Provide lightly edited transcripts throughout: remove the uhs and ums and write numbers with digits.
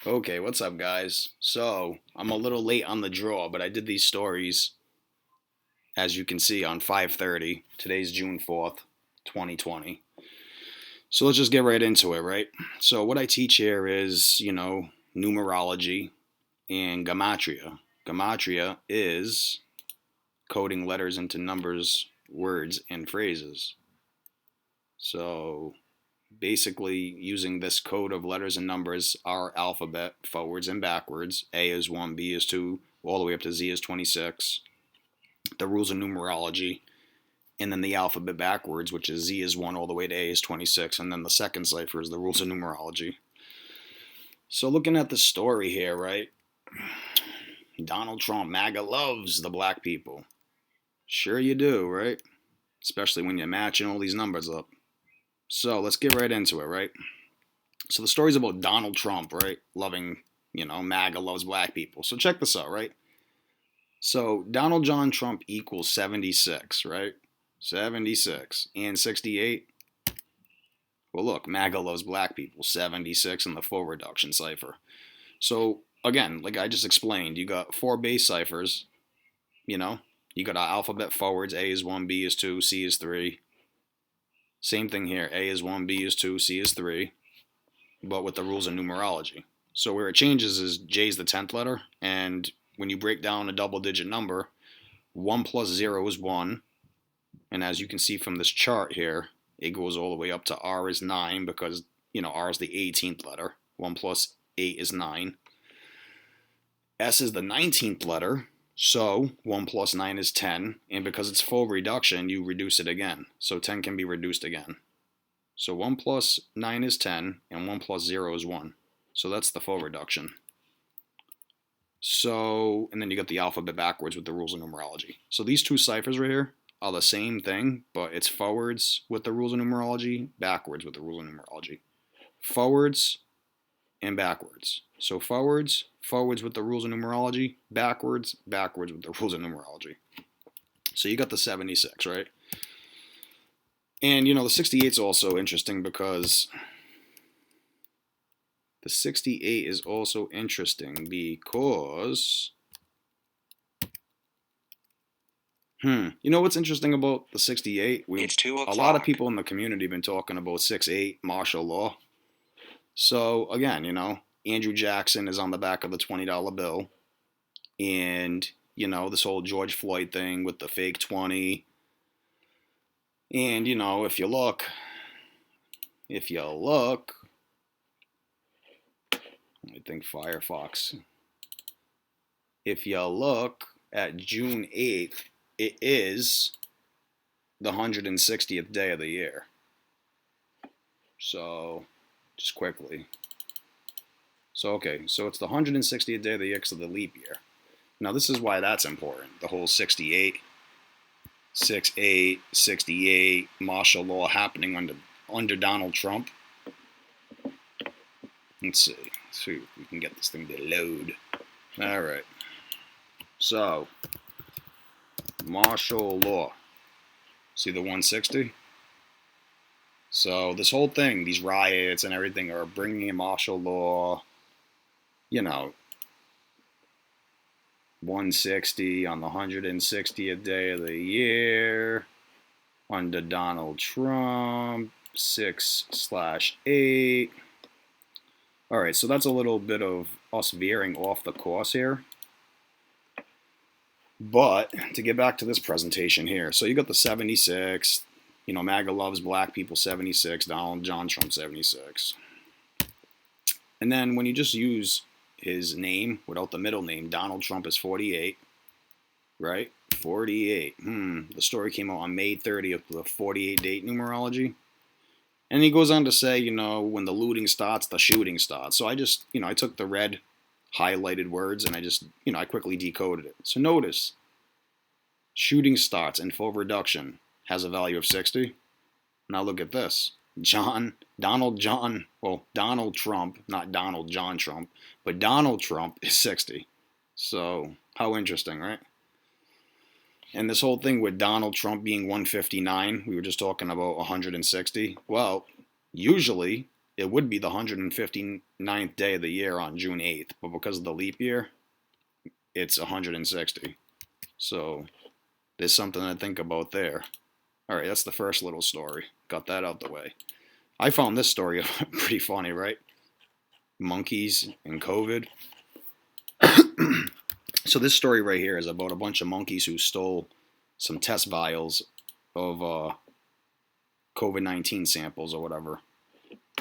Okay, what's up, guys? So, I'm a little late on the draw, but I did these stories, as you can see, on 5:30. Today's June 4th, 2020. So, let's just get right into it, right? So, what I teach here is, numerology and gematria. Gematria is coding letters into numbers, words, and phrases. So, basically, using this code of letters and numbers, our alphabet forwards and backwards. A is 1, B is 2, all the way up to Z is 26. The rules of numerology, and then the alphabet backwards, which is Z is 1 all the way to A is 26, and then the second cipher is the rules of numerology. So looking at the story here, right? Donald Trump, MAGA loves the black people. Sure you do, right? Especially when you're matching all these numbers up. So let's get right into it, right? So the story's about Donald Trump, right? Loving, MAGA loves black people. So check this out, right? So Donald John Trump equals 76, right? 76 and 68. Well, look, MAGA loves black people, 76 in the full reduction cipher. So again, like I just explained, you got four base ciphers, you got our alphabet forwards. A is 1, B is 2, C is 3. Same thing here. A is 1, B is 2, C is 3. But with the rules of numerology. So where it changes is J is the 10th letter, and when you break down a double digit number, 1 plus 0 is 1. And as you can see from this chart here, it goes all the way up to R is 9 because, R is the 18th letter. 1 plus 8 is 9. S is the 19th letter, so 1 plus 9 is 10. And because it's full reduction, you reduce it again. So 10 can be reduced again. So 1 plus 9 is 10, and 1 plus 0 is 1. So that's the full reduction. So, and then you got the alphabet backwards with the rules of numerology. So these two ciphers right here are the same thing, but it's forwards with the rules of numerology, backwards with the rules of numerology. Forwards and backwards. So forwards with the rules of numerology, backwards with the rules of numerology. So you got the 76, right? And, the 68 is also interesting because the 68 is also interesting because, you know what's interesting about the 68? It's 2 o'clock. A lot of people in the community have been talking about 6-8 martial law. So, again, Andrew Jackson is on the back of the $20 bill. And, this whole George Floyd thing with the fake 20. And, if you look, I think Firefox. If you look at June 8th, it is the 160th day of the year. So, just quickly. So it's the 160th day of the year because of the leap year. Now, this is why that's important. The whole 68, 6-8, 68, martial law happening under Donald Trump. Let's see if we can get this thing to load. All right. So, martial law. See the 160? So this whole thing, these riots and everything are bringing in martial law, 160 on the 160th day of the year under Donald Trump, 6/8. All right, so that's a little bit of us veering off the course here. But to get back to this presentation here, so you got the 76, MAGA loves black people 76, Donald John Trump 76. And then when you just use his name without the middle name, Donald Trump is 48, right? 48. The story came out on May 30th with a 48 date numerology. And he goes on to say, when the looting starts, the shooting starts. So I just, I took the red highlighted words and I I quickly decoded it. So notice, shooting starts in full reduction has a value of 60. Now look at this. Donald Trump, not Donald John Trump, but Donald Trump is 60. So how interesting, right? And this whole thing with Donald Trump being 159, we were just talking about 160. Well, usually it would be the 159th day of the year on June 8th, but because of the leap year, it's 160. So there's something to think about there. All right, that's the first little story. Got that out the way. I found this story pretty funny, right? Monkeys and COVID. So this story right here is about a bunch of monkeys who stole some test vials of COVID-19 samples or whatever.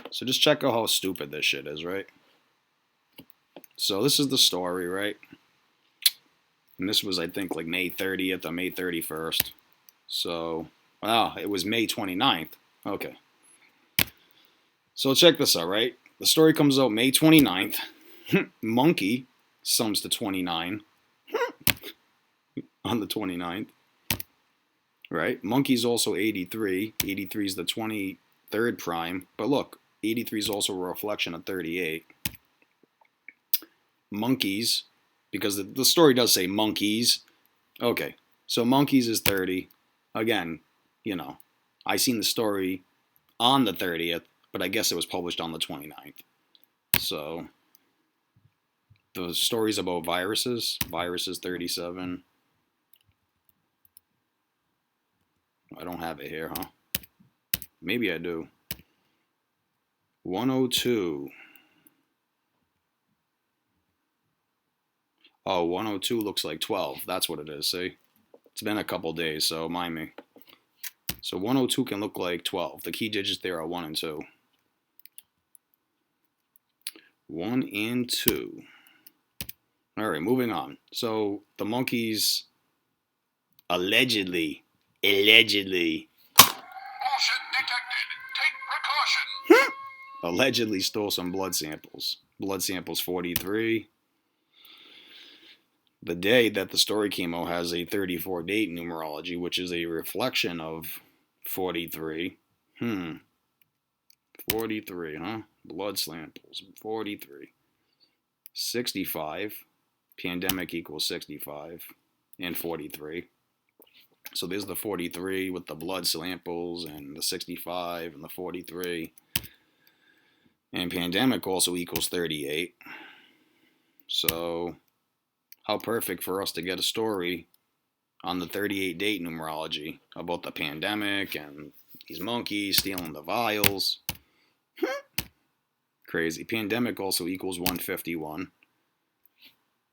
So just check out how stupid this shit is, right? So this is the story, right? And this was, I think, like May 30th or May 31st. So, wow, it was May 29th. Okay. So check this out, right? The story comes out May 29th. Monkey sums to 29 on the 29th. Right? Monkey's also 83. 83 is the 23rd prime. But look, 83 is also a reflection of 38. Monkeys, because the story does say monkeys. Okay, so monkeys is 30. Again, you know, I seen the story on the 30th, but I guess it was published on the 29th. So the stories about viruses, viruses 37. I don't have it here, huh? Maybe I do. 102. Oh, 102 looks like 12. That's what it is, see? It's been a couple days, so mind me. So 102 can look like 12. The key digits there are 1 and 2. 1 and 2. All right, moving on. So the monkeys allegedly. Bullshit detected. Take precaution. Allegedly stole some blood samples. Blood samples 43. The day that the story came out has a 34 date numerology, which is a reflection of 43. 43, huh? Blood samples, 43. 65. Pandemic equals 65 and 43. So there's the 43 with the blood samples and the 65 and the 43. And pandemic also equals 38. So how perfect for us to get a story on the 38 date numerology about the pandemic and these monkeys stealing the vials. Crazy. Pandemic also equals 151.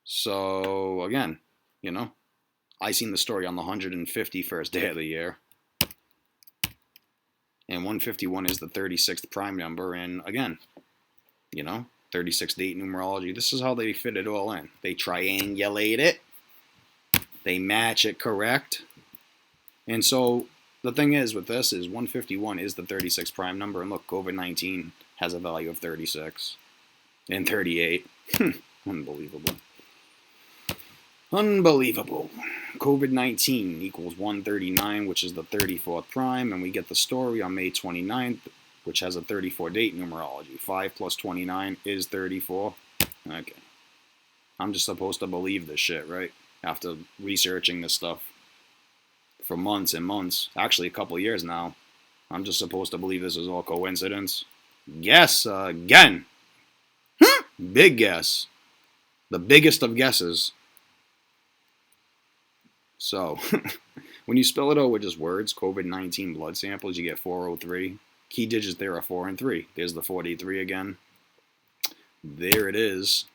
So again, you know, I seen the story on the 151st day of the year. And 151 is the 36th prime number. And again, you know, 36 date numerology. This is how they fit it all in. They triangulate it. They match it correct. And so the thing is with this is 151 is the 36th prime number. And look, COVID-19 has a value of 36 and 38. Unbelievable. Unbelievable. COVID-19 equals 139, which is the 34th prime. And we get the story on May 29th, which has a 34 date numerology. 5 plus 29 is 34. Okay. I'm just supposed to believe this shit, right? After researching this stuff for months and months, actually a couple of years now, I'm just supposed to believe this is all coincidence. Guess again. Big guess. The biggest of guesses. So, when you spell it out with just words, COVID-19 blood samples, you get 403. Key digits there are 4 and 3. There's the 43 again. There it is.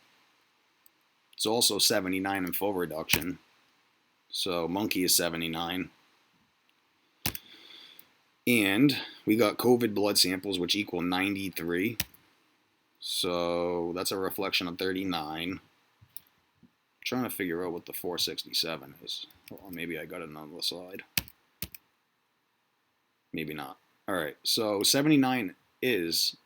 It's also 79 in full reduction. So monkey is 79. And we got COVID blood samples, which equal 93. So that's a reflection of 39. I'm trying to figure out what the 467 is. Or maybe I got it on the slide. Maybe not. All right, so 79 is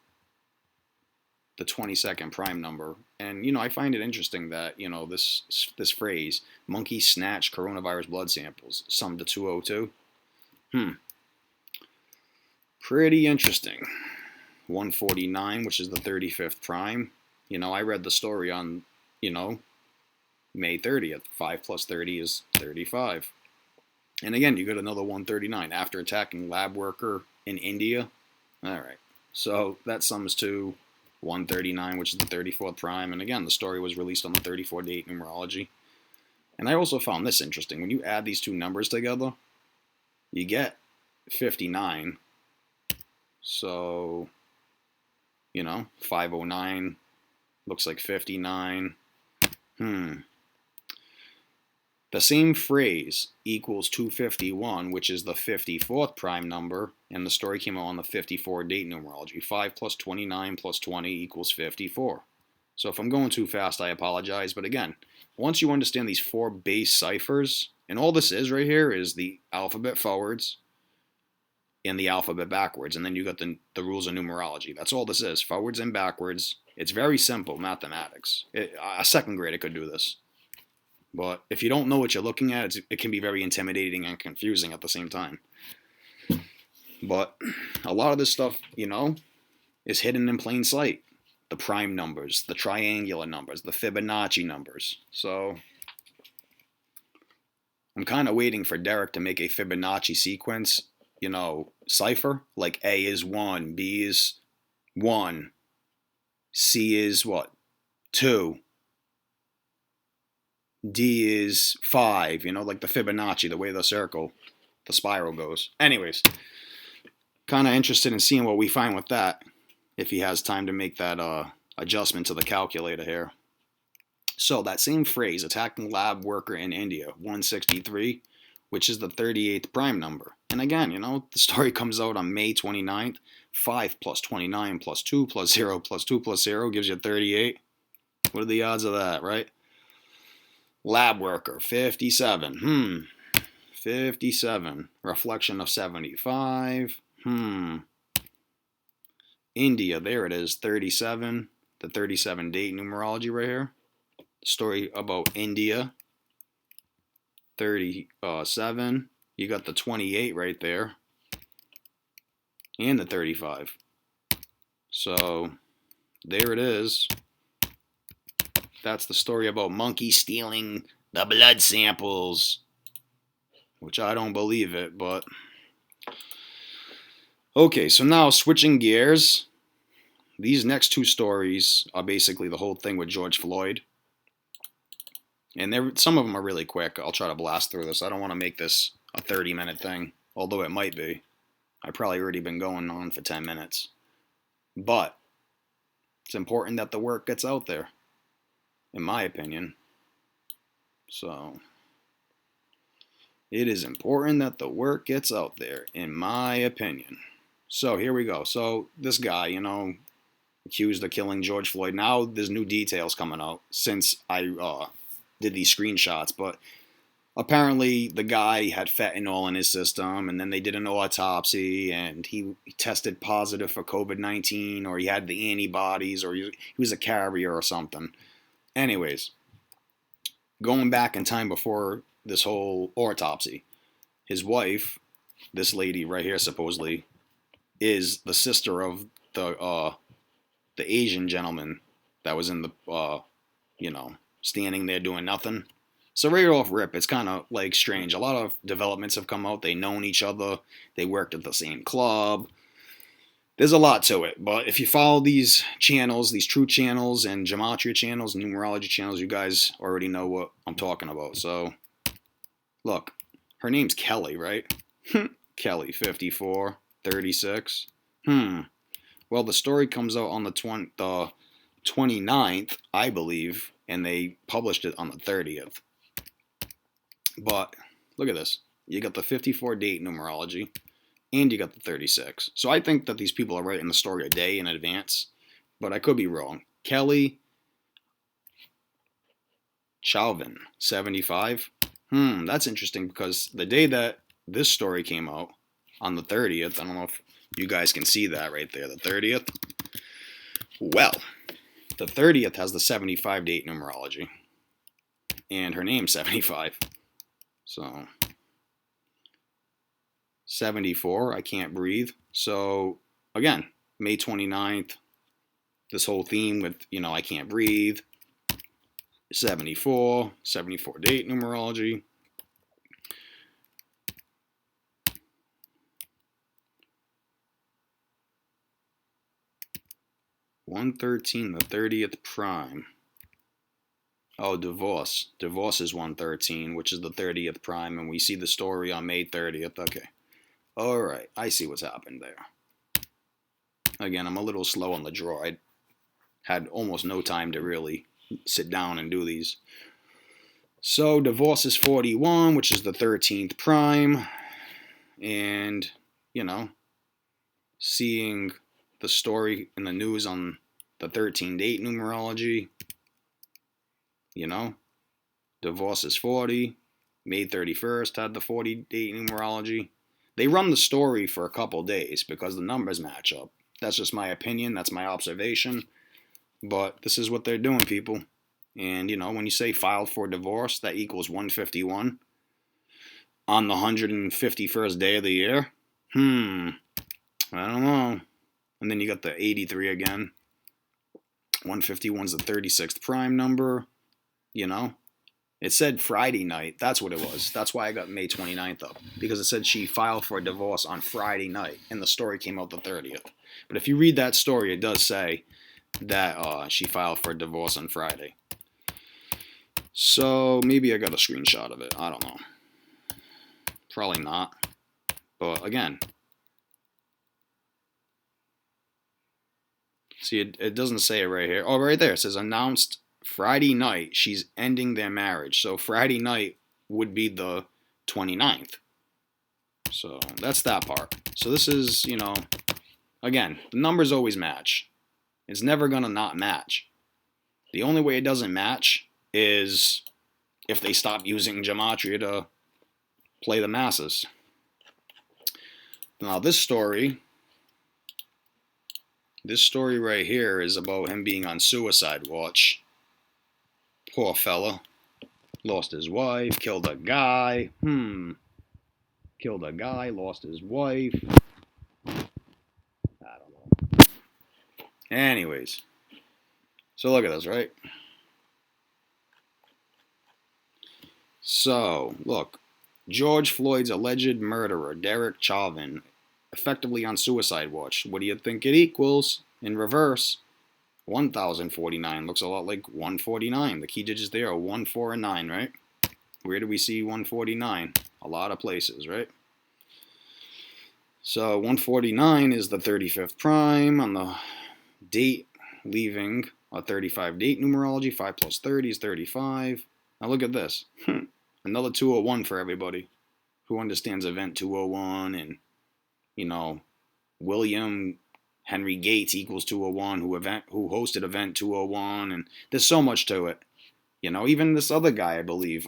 the 22nd prime number. And, you know, I find it interesting that, you know, this phrase, monkey snatch coronavirus blood samples, summed to 202. Pretty interesting. 149, which is the 35th prime. You know, I read the story on, you know, May 30th. 5 plus 30 is 35. And again, you got another 139 after attacking lab worker in India. All right. So that sums to 139, which is the 34th prime. And again, the story was released on the 34 date numerology. And I also found this interesting. When you add these two numbers together, you get 59. So, 509 looks like 59. The same phrase equals 251, which is the 54th prime number, and the story came out on the 54 date numerology. 5 plus 29 plus 20 equals 54. So if I'm going too fast, I apologize. But again, once you understand these four base ciphers, and all this is right here is the alphabet forwards and the alphabet backwards, and then you got the rules of numerology. That's all this is, forwards and backwards. It's very simple mathematics. A second grader could do this. But if you don't know what you're looking at, it can be very intimidating and confusing at the same time. But a lot of this stuff, is hidden in plain sight. The prime numbers, the triangular numbers, the Fibonacci numbers. So I'm kind of waiting for Derek to make a Fibonacci sequence, cipher. Like A is 1, B is 1, C is what? 2. D is 5, like the Fibonacci, the way the spiral goes. Anyways, kind of interested in seeing what we find with that, if he has time to make that adjustment to the calculator here. So that same phrase, attacking lab worker in India, 163, which is the 38th prime number. And again, the story comes out on May 29th. 5 plus 29 plus 2 plus 0 plus 2 plus 0 gives you 38. What are the odds of that, right? Lab worker, 57. 57. Reflection of 75. India, there it is, 37. The 37 date numerology right here. Story about India, 37. You got the 28 right there. And the 35. So, there it is. That's the story about monkeys stealing the blood samples. Which I don't believe it, but... Okay, so now switching gears. These next two stories are basically the whole thing with George Floyd. And some of them are really quick. I'll try to blast through this. I don't want to make this a 30-minute thing, although it might be. I've probably already been going on for 10 minutes. But it's important that the work gets out there, in my opinion. So, it is important that the work gets out there, in my opinion. So, here we go. So, this guy, accused of killing George Floyd. Now, there's new details coming out since I did these screenshots. But apparently, the guy had fentanyl in his system, and then they did an autopsy, and he tested positive for COVID-19, or he had the antibodies, or he was a carrier or something. Anyways, going back in time before this whole autopsy, his wife, this lady right here supposedly, is the sister of the Asian gentleman that was in the, standing there doing nothing. So right off rip, it's kind of like strange. A lot of developments have come out. They known each other. They worked at the same club. There's a lot to it. But if you follow these channels, these truth channels and gematria channels, numerology channels, you guys already know what I'm talking about. So, look, her name's Kelly, right? Kelly, 54, 36. Well, the story comes out on the 29th, I believe, and they published it on the 30th. But look at this. You got the 54 date numerology, and you got the 36. So I think that these people are writing the story a day in advance, but I could be wrong. Kellie Chauvin, 75. That's interesting because the day that this story came out, on the 30th, I don't know if you guys can see that right there, the 30th. Well, the 30th has the 75 date numerology, and her name's 75. So, 74, I can't breathe. So, again, May 29th, this whole theme with, I can't breathe. 74 date numerology. 113, the 30th prime. Oh, divorce. Divorce is 113, which is the 30th prime, and we see the story on May 30th. Okay. Alright, I see what's happened there. Again, I'm a little slow on the draw. I had almost no time to really sit down and do these. So, divorce is 41, which is the 13th prime. And, you know, seeing the story in the news on the 13 date numerology, you know, divorce is 40. May 31st had the 40 date numerology. They run the story for a couple days because the numbers match up. That's just my opinion. That's my observation. But this is what they're doing, people. And, you know, when you say filed for divorce, that equals 151 on the 151st day of the year. I don't know. And then you got the 83 again. 151 is the 36th prime number. You know, it said Friday night. That's what it was. That's why I got May 29th up. Because it said she filed for a divorce on Friday night. And the story came out the 30th. But if you read that story, it does say that she filed for a divorce on Friday. So maybe I got a screenshot of it. I don't know. Probably not. But again, see, it doesn't say it right here. Oh, right there. It says announced Friday night she's ending their marriage. So Friday night would be the 29th. So that's that part. So this is, you know, again, the numbers always match. It's never going to not match. The only way it doesn't match is if they stop using gematria to play the masses. Now this story right here is about him being on suicide watch. Poor fella. Lost his wife, killed a guy. Killed a guy, lost his wife. I don't know. Anyways. So look at this, right? So, look. George Floyd's alleged murderer, Derek Chauvin, effectively on suicide watch. What do you think it equals? In reverse, 1,049 looks a lot like 149. The key digits there are 1, 4, and 9, right? Where do we see 149? A lot of places, right? So 149 is the 35th prime on the date, leaving a 35 date numerology. 5 plus 30 is 35. Now look at this. Another 201 for everybody who understands Event 201 and, you know, William Henry Gates equals 201 who hosted Event 201, and there's so much to it. You know, even this other guy, I believe,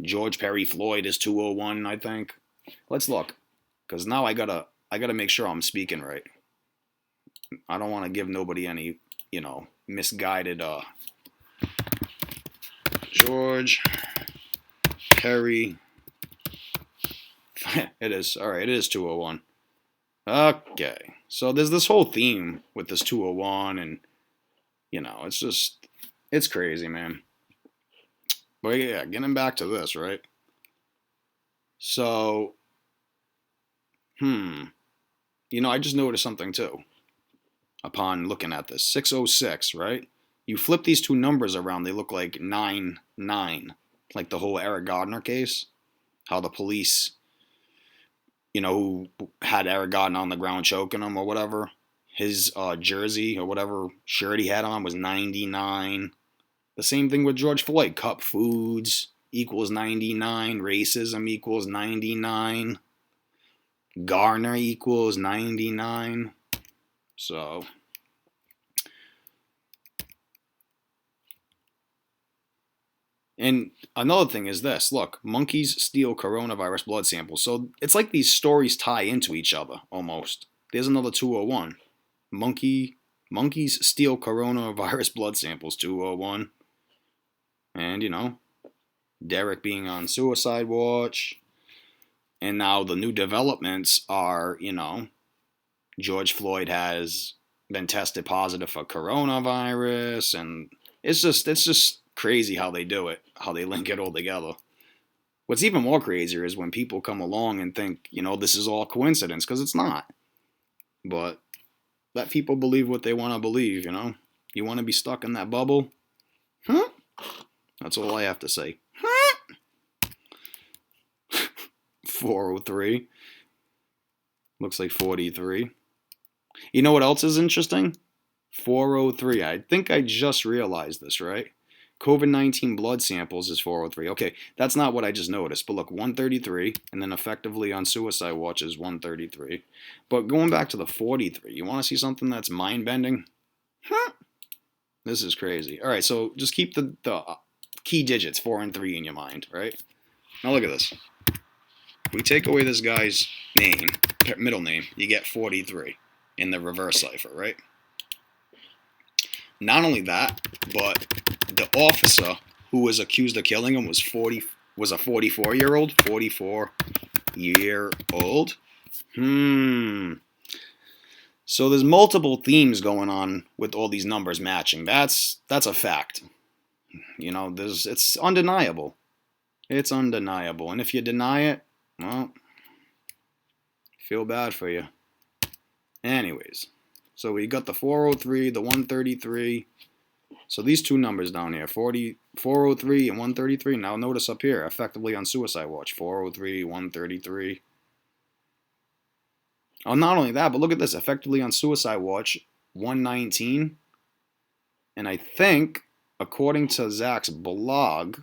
George Perry Floyd is 201, I think. Let's look, because now I gotta make sure I'm speaking right. I don't want to give nobody any, you know, misguided. George Perry. It is. Alright, it is 201. Okay. So there's this whole theme with this 201, and, you know, it's crazy, man. But yeah, getting back to this, right? So, you know, I just noticed something too. Upon looking at this, 606, right? You flip these two numbers around, they look like 9-9. Like the whole Eric Gardner case. How the police, you know, who had Eric Gardner on the ground choking him or whatever, his jersey or whatever shirt he had on was 99. The same thing with George Floyd. Cup foods equals 99. Racism equals 99. Garner equals 99. So, and another thing is this. Look, monkeys steal coronavirus blood samples. So it's like these stories tie into each other almost. There's another 201. Monkeys steal coronavirus blood samples, 201. And, you know, Derek being on suicide watch. And now the new developments are, you know, George Floyd has been tested positive for coronavirus. And it's just crazy how they do it, how they link it all together. What's even more crazier is when people come along and think, you know, this is all coincidence, because it's not. But let people believe what they want to believe, you know? You want to be stuck in that bubble? Huh? That's all I have to say. Huh? 403. Looks like 43. You know what else is interesting? 403. I think I just realized this, right? COVID-19 blood samples is 403. Okay, that's not what I just noticed. But look, 133, and then effectively on suicide watch is 133. But going back to the 43, you want to see something that's mind-bending? Huh? This is crazy. All right, so just keep the key digits, 4 and 3, in your mind, right? Now look at this. We take away this guy's name, middle name, you get 43 in the reverse cipher, right? Not only that, but the officer who was accused of killing him was a 44-year-old. 44-year-old. So there's multiple themes going on with all these numbers matching. That's a fact. You know, it's undeniable. It's undeniable. And if you deny it, well, feel bad for you. Anyways, so we got the 403, the 133. So these two numbers down here, 403 and 133. Now notice up here, effectively on suicide watch, 403, 133. Oh, not only that, but look at this, effectively on suicide watch, 119. And I think, according to Zach's blog,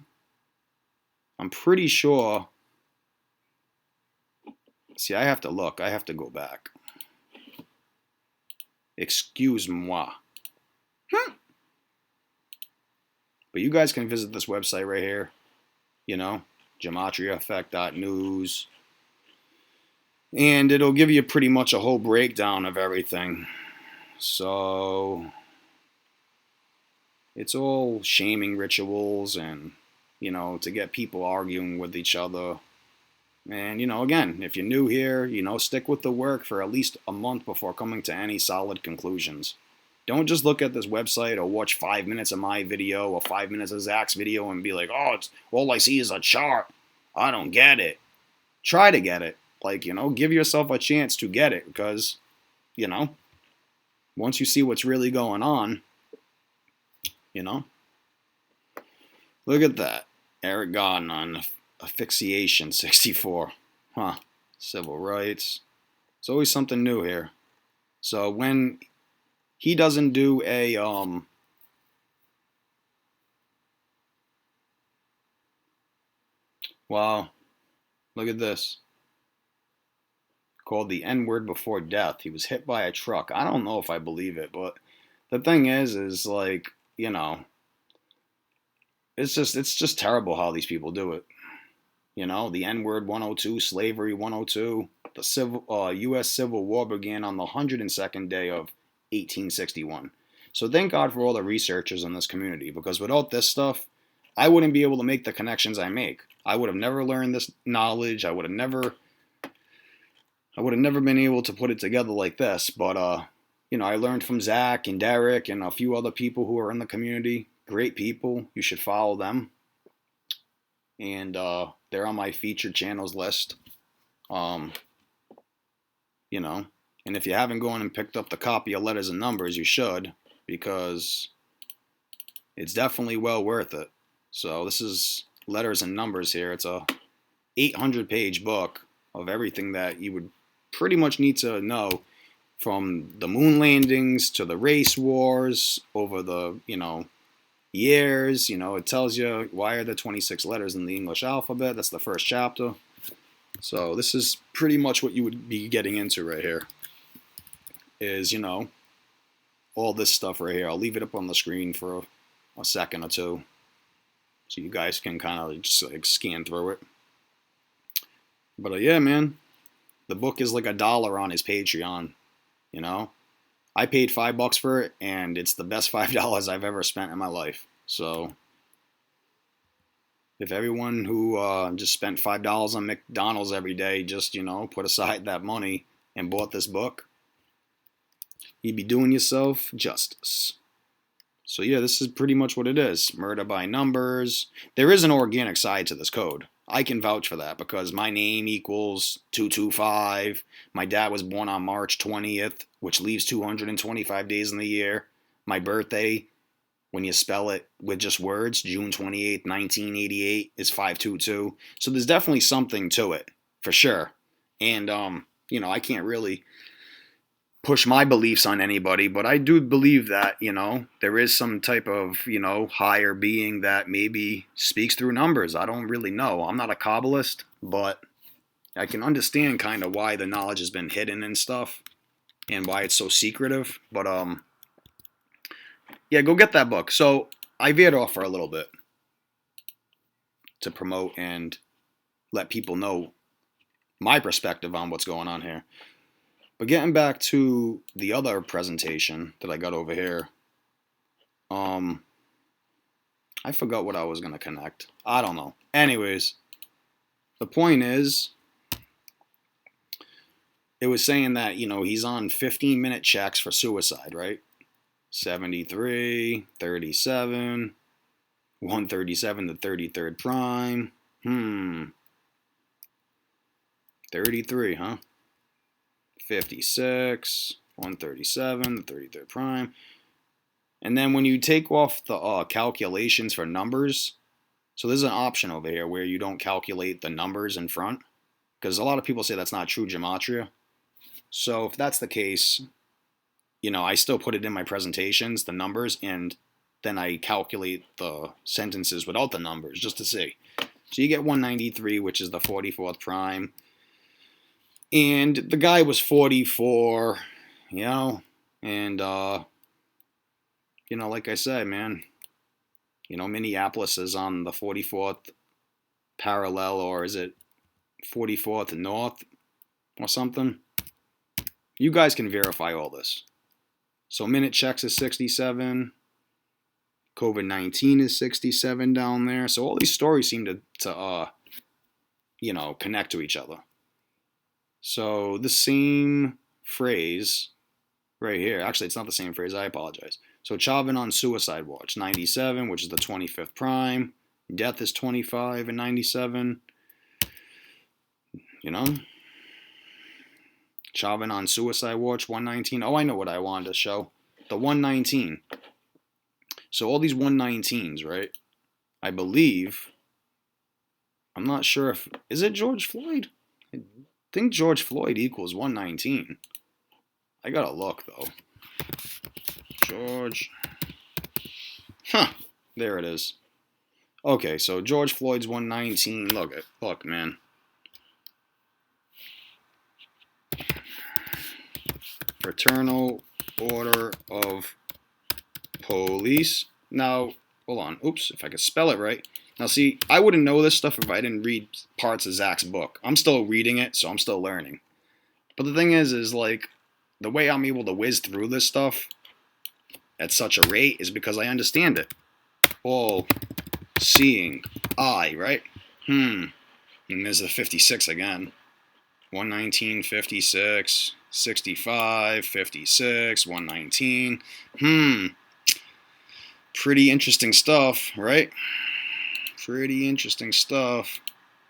I'm pretty sure. See, I have to look. I have to go back. Excuse-moi. But you guys can visit this website right here. You know, gematria-effect.news. And it'll give you pretty much a whole breakdown of everything. So it's all shaming rituals and, you know, to get people arguing with each other. And, you know, again, if you're new here, you know, stick with the work for at least a month before coming to any solid conclusions. Don't just look at this website or watch 5 minutes of my video or 5 minutes of Zach's video and be like, oh, it's all I see is a chart. I don't get it. Try to get it. Like, you know, give yourself a chance to get it because, you know, once you see what's really going on, you know. Look at that. Eric Garden on asphyxiation 64. Huh. Civil rights. It's always something new here. So when he doesn't do a wow, look at this. Called the N-word before death. He was hit by a truck. I don't know if I believe it, but the thing is like, you know, it's just terrible how these people do it. You know, the N-word 102, slavery 102. The U.S. Civil War began on the 102nd day of 1861. So thank God for all the researchers in this community, because without this stuff, I wouldn't be able to make the connections I make. I would have never learned this knowledge. I would have never been able to put it together like this. But, you know, I learned from Zach and Derek and a few other people who are in the community. Great people. You should follow them. And they're on my featured channels list. You know, and if you haven't gone and picked up the copy of Letters and Numbers, you should, because it's definitely well worth it. So this is Letters and Numbers here. It's a 800-page book of everything that you would pretty much need to know, from the moon landings to the race wars over the, you know, years. You know, it tells you why are there 26 letters in the English alphabet. That's the first chapter. So this is pretty much what you would be getting into right here, is, you know, all this stuff right here. I'll leave it up on the screen for a second or two so you guys can kind of just like scan through it. But yeah, man, the book is like $1 on his Patreon. You know, I paid $5 for it, and it's the best $5 I've ever spent in my life. So if everyone who just spent $5 on McDonald's every day just, you know, put aside that money and bought this book, you'd be doing yourself justice. So yeah, this is pretty much what it is. Murder by numbers. There is an organic side to this code. I can vouch for that because my name equals 225. My dad was born on March 20th, which leaves 225 days in the year. My birthday, when you spell it with just words, June 28th, 1988, is 522. So there's definitely something to it, for sure. And, I can't really push my beliefs on anybody, but I do believe that, there is some type of, higher being that maybe speaks through numbers. I don't really know. I'm not a Kabbalist, but I can understand kind of why the knowledge has been hidden and stuff and why it's so secretive. But, yeah, go get that book. So I veered off for a little bit to promote and let people know my perspective on what's going on here. But getting back to the other presentation that I got over here, I forgot what I was going to connect. I don't know. Anyways, the point is, it was saying that, he's on 15-minute checks for suicide, right? 73, 37, 137 to 33rd prime. 33, huh? 56, 137, the 33rd prime. And then when you take off the calculations for numbers, so there's an option over here where you don't calculate the numbers in front, because a lot of people say that's not true gematria. So if that's the case, I still put it in my presentations, the numbers, and then I calculate the sentences without the numbers just to see. So you get 193, which is the 44th prime. And the guy was 44, and, like I said, man, Minneapolis is on the 44th parallel, or is it 44th north or something? You guys can verify all this. So minute checks is 67. COVID-19 is 67 down there. So all these stories seem to connect to each other. So the same phrase right here, actually it's not the same phrase, I apologize. So Chauvin on suicide watch, 97, which is the 25th prime. Death is 25 and 97. Chauvin on suicide watch, 119. Oh, I know what I wanted to show. The 119. So all these 119s, right? I believe, I'm not sure if, is it George Floyd? I think George Floyd equals 119. I gotta look, though. George. There it is. Okay, so George Floyd's 119. Look, man. Fraternal Order of Police. Now, hold on. Oops, if I could spell it right. Now, see, I wouldn't know this stuff if I didn't read parts of Zach's book. I'm still reading it, so I'm still learning. But the thing is like, the way I'm able to whiz through this stuff at such a rate is because I understand it. All seeing eye, right? And there's the 56 again. 119, 56, 65, 56, 119. Pretty interesting stuff, right? Pretty interesting stuff.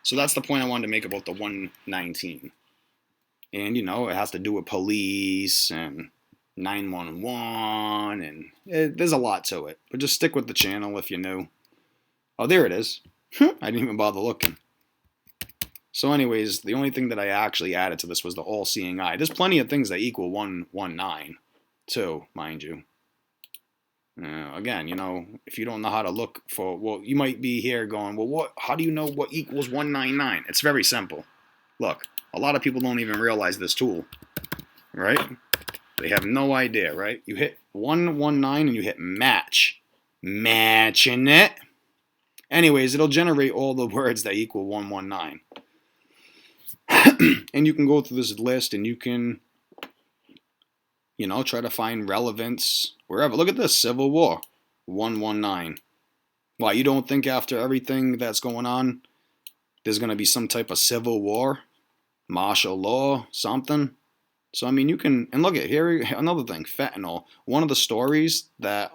So that's the point I wanted to make about the 119. And, it has to do with police and 911, and there's a lot to it. But just stick with the channel if you're new. Oh, there it is. I didn't even bother looking. So anyways, the only thing that I actually added to this was the all-seeing eye. There's plenty of things that equal 119, too, mind you. Again, if you don't know how to look for, well, you might be here going, well, how do you know what equals 199? It's very simple. Look, a lot of people don't even realize this tool, right? They have no idea, right? You hit 119 and you hit match. Matching it. Anyways, it'll generate all the words that equal 119. And you can go through this list and you can, try to find relevance wherever. Look at this, Civil War, 119. Why, you don't think after everything that's going on, there's going to be some type of civil war, martial law, something? So, I mean, you can, and look at here, another thing, fentanyl. One of the stories that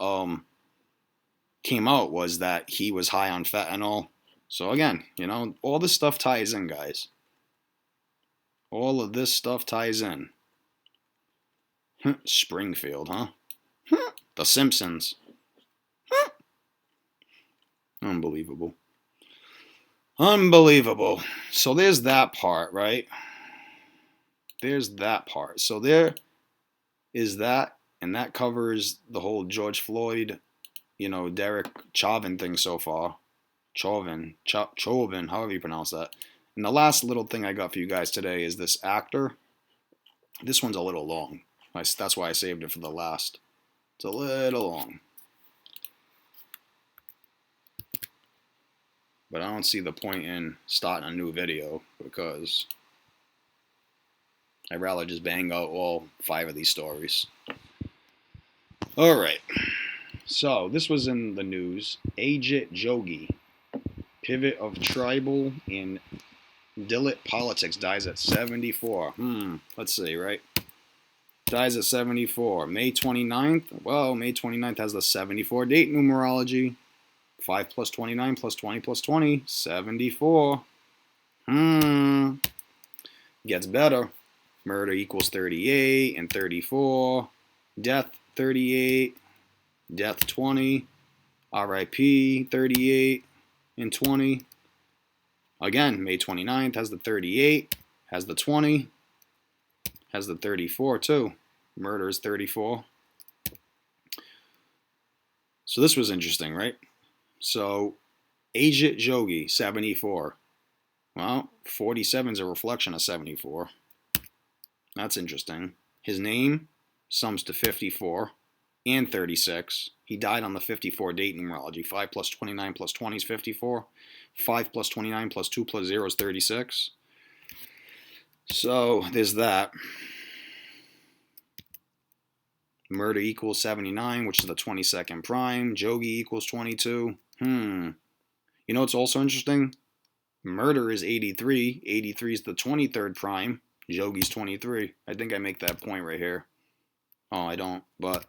came out was that he was high on fentanyl So again, you know, all this stuff ties in, guys. All of this stuff ties in. Springfield, huh? The Simpsons. Unbelievable. Unbelievable. So there's that part, right? There's that part. So there is that, and that covers the whole George Floyd, you know, Derek Chauvin thing so far. Chauvin, however you pronounce that. And the last little thing I got for you guys today is this actor. This one's a little long. That's why I saved it for the last. It's a little long. But I don't see the point in starting a new video because I'd rather just bang out all 5 of these stories. Alright. So, this was in the news. Ajit Jogi, pivot of tribal and Dalit politics, dies at 74. Let's see, right? Dies at 74. May 29th. Well, May 29th has the 74 date numerology. 5 plus 29 plus 20 plus 20. 74. Gets better. Murder equals 38 and 34. Death 38. Death 20. RIP 38 and 20. Again, May 29th has the 38. Has the 20. Has the 34 too. Murder is 34. So this was interesting, right? So Ajit Jogi, 74. Well, 47 is a reflection of 74. That's interesting. His name sums to 54 and 36. He died on the 54 date numerology. 5 plus 29 plus 20 is 54. 5 plus 29 plus 2 plus 0 is 36. So there's that. Murder equals 79, which is the 22nd prime. Jogi equals 22. You know what's also interesting? Murder is 83. 83 is the 23rd prime. Jogi's 23. I think I make that point right here. Oh, I don't. But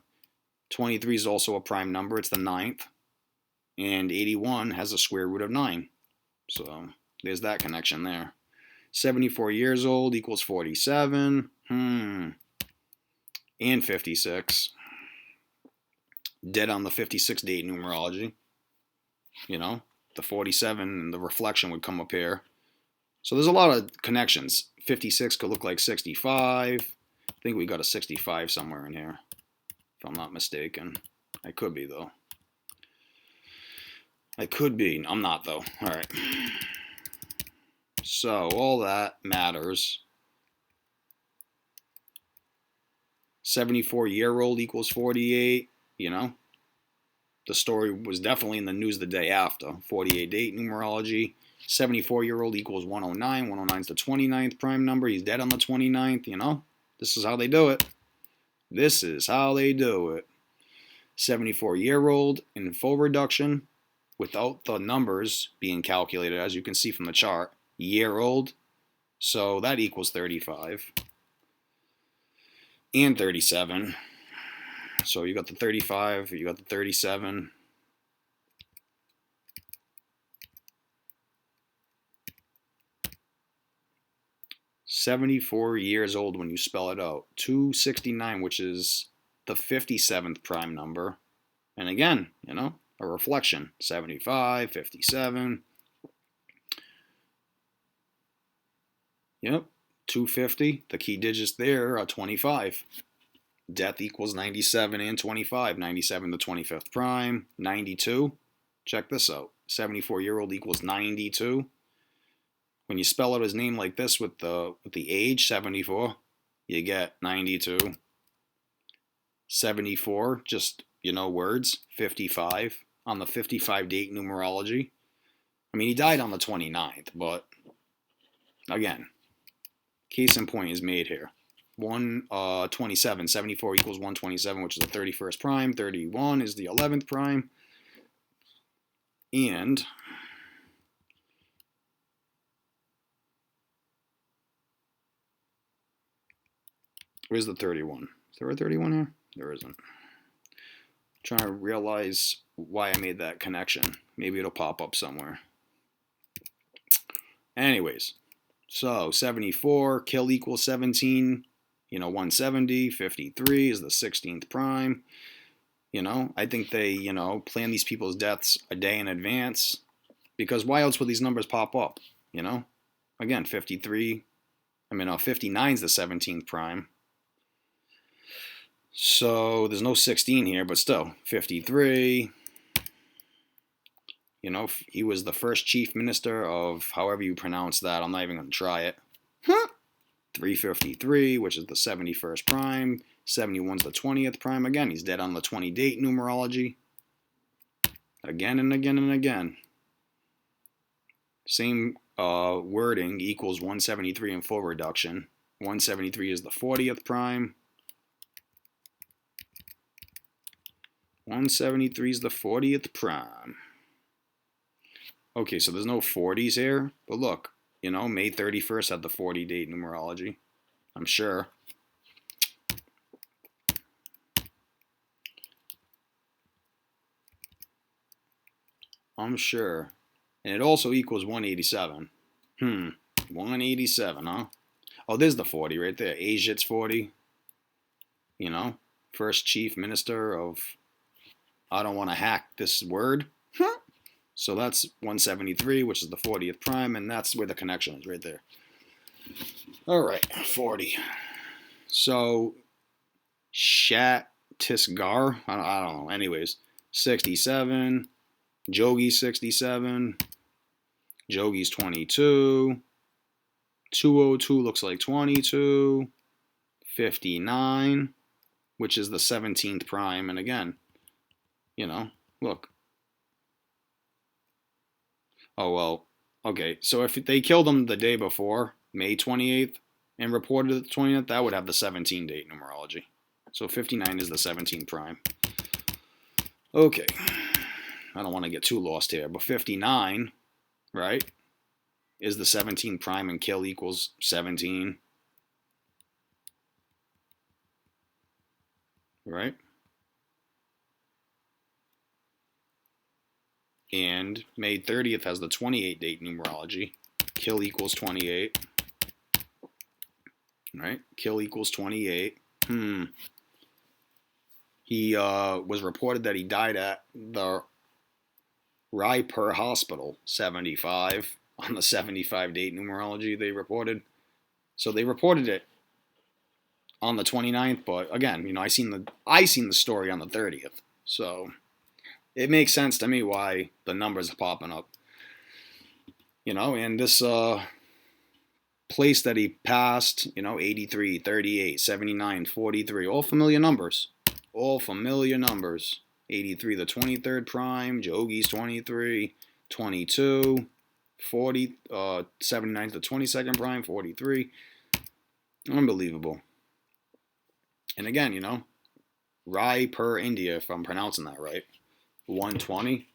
23 is also a prime number. It's the 9th. And 81 has a square root of 9. So there's that connection there. 74 years old equals 47. And 56. Dead on the 56 date numerology. You know, the 47 and the reflection would come up here. So there's a lot of connections. 56 could look like 65. I think we got a 65 somewhere in here, if I'm not mistaken. I could be, though. I could be. I'm not, though. All right. So all that matters. 74-year-old equals 48, you know. The story was definitely in the news the day after. 48 date numerology. 74-year-old equals 109. 109 is the 29th prime number. He's dead on the 29th, you know. This is how they do it. This is how they do it. 74-year-old in full reduction without the numbers being calculated, as you can see from the chart. Year-old. So that equals 35. And 37. So you got the 35, you got the 37. $74 old when you spell it out. 269, which is the 57th prime number. And again, you know, a reflection. 75, 57. Yep, 250. The key digits there are 25. Death equals 97 and 25. 97 the 25th prime. 92. Check this out. 74-year-old equals 92. When you spell out his name like this with the age, 74, you get 92. 74, just, you know, words. 55 on the 55 date numerology. I mean, he died on the 29th, but again, case in point is made here. 127, 74 equals 127, which is the 31st prime. 31 is the 11th prime. And where's the 31? Is there a 31 here? There isn't. I'm trying to realize why I made that connection. Maybe it'll pop up somewhere. Anyways, so 74, kill equals 17, 170, 53 is the 16th prime. I think they, plan these people's deaths a day in advance, because why else would these numbers pop up, Again, 59 is the 17th prime. So there's no 16 here, but still, 53. He was the first chief minister of however you pronounce that. I'm not even going to try it. 353, which is the 71st prime. 71's the 20th prime. Again, he's dead on the 20 date numerology. Again and again and again. Same wording, equals 173 in full reduction. 173 is the 40th prime. 173 is the 40th prime. Okay, so there's no 40s here, but look, May 31st had the 40 date numerology, I'm sure. I'm sure. And it also equals 187. 187, huh? Oh, there's the 40 right there. Ajit's 40. First chief minister of, I don't want to hack this word. So that's 173, which is the 40th prime, and that's where the connection is right there. All right, 40. So Chhattisgarh, I don't know. Anyways, 67. Jogi's 67. Jogi's 22. 202 looks like 22. 59, which is the 17th prime. And again, look. Oh, well, okay. So if they killed him the day before, May 28th, and reported it the 20th, that would have the 17 date numerology. So 59 is the 17th prime. Okay. I don't want to get too lost here, but 59, right, is the 17 prime, and kill equals 17. Right? And May 30th has the 28 date numerology. Kill equals 28. Right? Kill equals 28. He was reported that he died at the Raipur Hospital, 75, on the 75 date numerology they reported. So they reported it on the 29th, but again, I seen the story on the 30th. So it makes sense to me why the numbers are popping up. And this place that he passed, 83, 38, 79, 43, all familiar numbers. All familiar numbers. 83, the 23rd prime, Jogi's 23, 22, 40, 79, the 22nd prime, 43. Unbelievable. And again, Raipur, India, if I'm pronouncing that right. 120,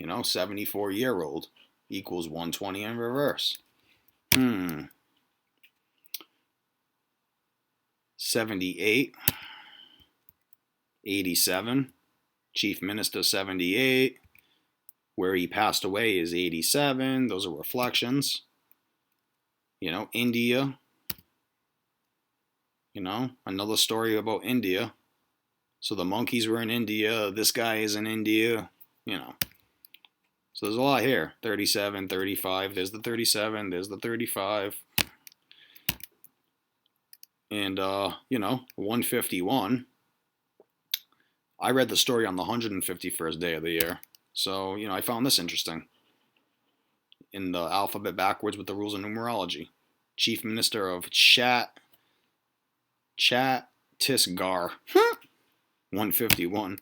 74-year-old equals 120 in reverse. 78, 87, Chief Minister 78, where he passed away is 87. Those are reflections. India, another story about India. So the monkeys were in India. This guy is in India. So there's a lot here. 37, 35. There's the 37. There's the 35. And, 151. I read the story on the 151st day of the year. So, I found this interesting. In the alphabet backwards with the rules of numerology. Chief Minister of Chhattisgarh. 151.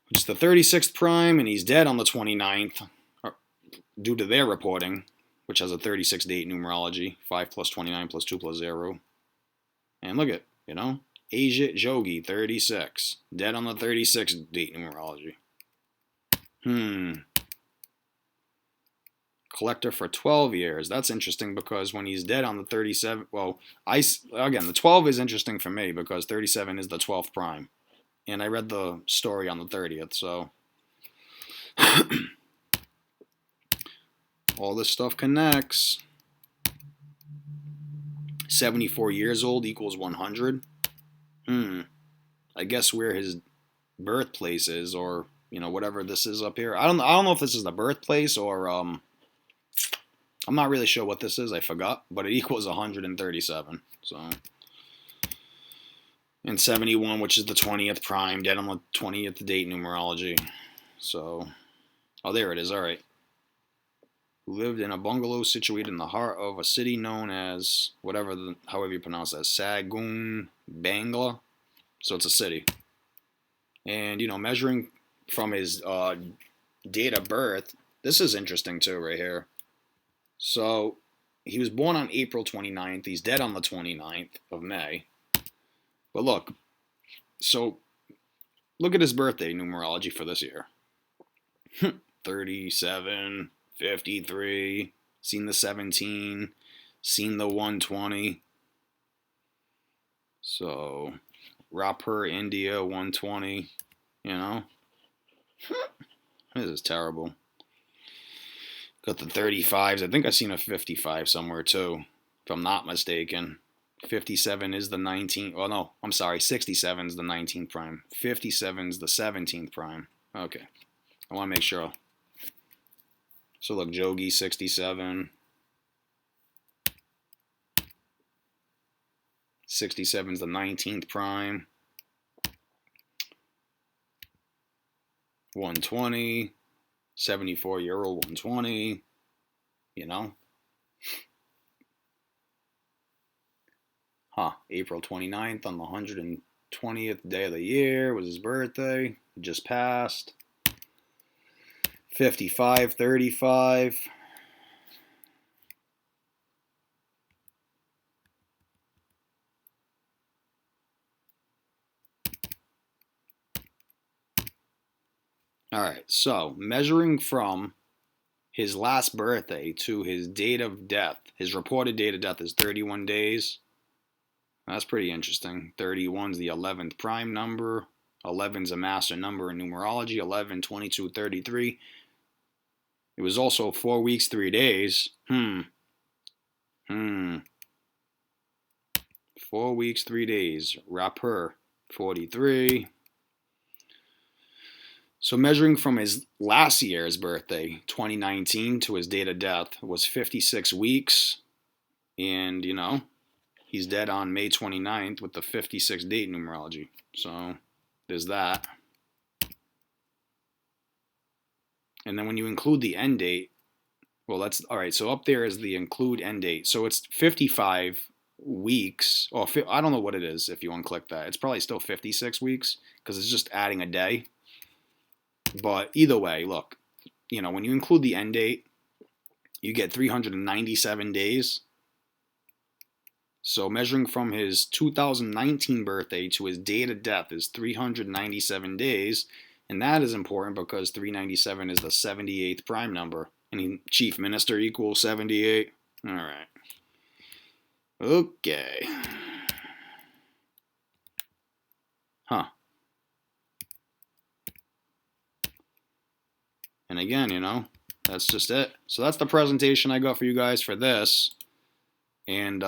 Which is the 36th prime, and he's dead on the 29th, due to their reporting, which has a 36 date numerology. 5 plus 29 plus 2 plus 0. And look at, Ajit Jogi, 36. Dead on the 36 date numerology. Collector for 12 years. That's interesting because when he's dead on the 37... Well, again, the 12 is interesting for me because 37 is the 12th prime. And I read the story on the 30th, so... All this stuff connects. 74 years old equals 100. I guess where his birthplace is, or whatever this is up here. I don't know if this is the birthplace or I'm not really sure what this is. I forgot, but it equals 137. So, and 71, which is the 20th prime, dead on the 20th date numerology. So, oh, there it is. All right. Who lived in a bungalow situated in the heart of a city known as however you pronounce that, Sagun Bangla. So it's a city. And measuring from his date of birth, this is interesting too, right here. So he was born on April 29th. He's dead on the 29th of May. But look at his birthday numerology for this year. 37, 53, seen the 17, seen the 120. So, Raipur, India, 120, This is terrible. Got the 35s. I think I've seen a 55 somewhere too, if I'm not mistaken. 57 is the 19th. Oh, no, I'm sorry. 67 is the 19th prime. 57 is the 17th prime. Okay. I want to make sure. So look, Jogi 67. 67 is the 19th prime. 120. 74-year-old 120. April 29th on the 120th day of the year was his birthday. It just passed. 55, 35. All right, so measuring from his last birthday to his date of death, his reported date of death is 31 days. That's pretty interesting. 31's the 11th prime number. 11's a master number in numerology. 11, 22, 33. It was also 4 weeks, 3 days. 4 weeks, 3 days. Raipur, 43. So measuring from his last year's birthday, 2019, to his date of death was 56 weeks. And, he's dead on May 29th with the 56 date numerology. So there's that. And then when you include the end date, well, that's all right. So up there is the include end date. So it's 55 weeks. Or I don't know what it is if you unclick that. It's probably still 56 weeks because it's just adding a day. But either way, look, when you include the end date, you get 397 days. So measuring from his 2019 birthday to his date of death is 397 days. And that is important because 397 is the 78th prime number. And chief minister equals 78. All right. Okay. And again, that's just it. So that's the presentation I got for you guys for this. And,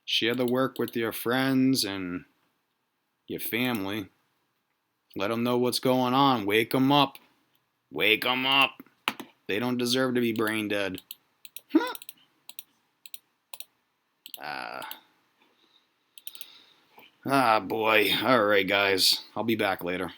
share the work with your friends and your family. Let them know what's going on. Wake them up. Wake them up. They don't deserve to be brain dead. Boy. All right, guys. I'll be back later.